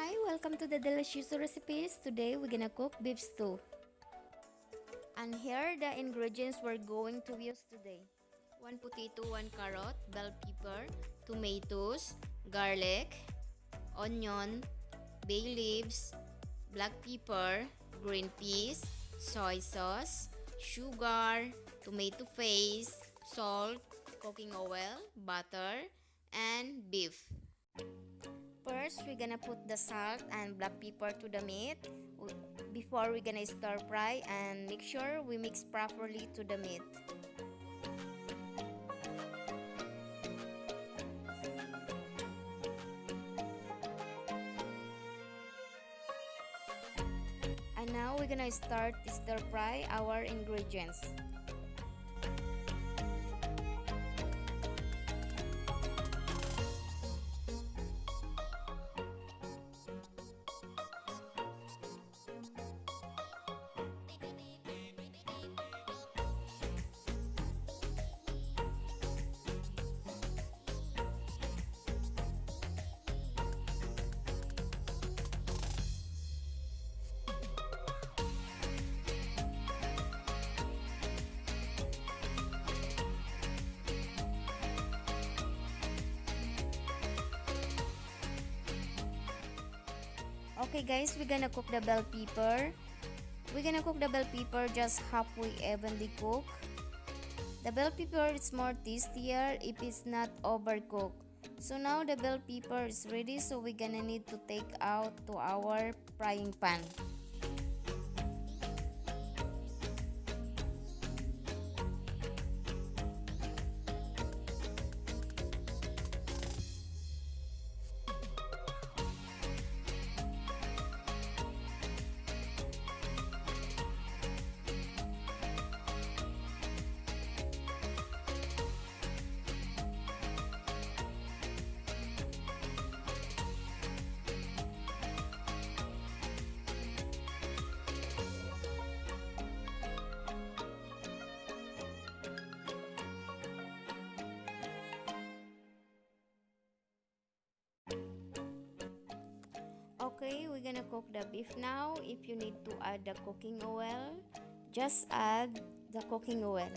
Hi, welcome to the Deliciouso Recipes. Today we're gonna cook beef stew. And here are the ingredients we're going to use today. 1 potato, 1 carrot, bell pepper, tomatoes, garlic, onion, bay leaves, black pepper, green peas, soy sauce, sugar, tomato paste, salt, cooking oil, butter, and beef. First, we're gonna put the salt and black pepper to the meat before we're gonna stir fry and make sure we mix properly to the meat. And now we're gonna start to stir fry our ingredients. Okay guys, we're gonna cook the bell pepper. We're gonna cook the bell pepper just halfway evenly cook. The bell pepper is more tastier if it's not overcooked. So now the bell pepper is ready, so we're gonna need to take out to our frying pan. Okay, we're gonna cook the beef now. If you need to add the cooking oil, just add the cooking oil.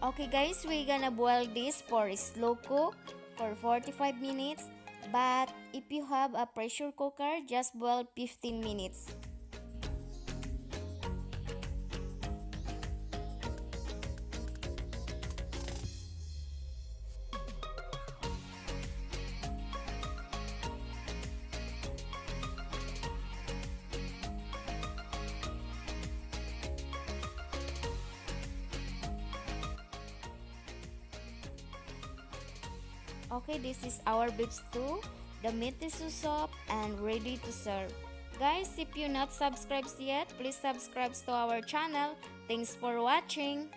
Okay guys, we're gonna boil this for slow cook for 45 minutes. But if you have a pressure cooker, just boil 15 minutes. Okay, this is our beef stew. The meat is so soft and ready to serve. Guys, if you're not subscribed yet, please subscribe to our channel. Thanks for watching.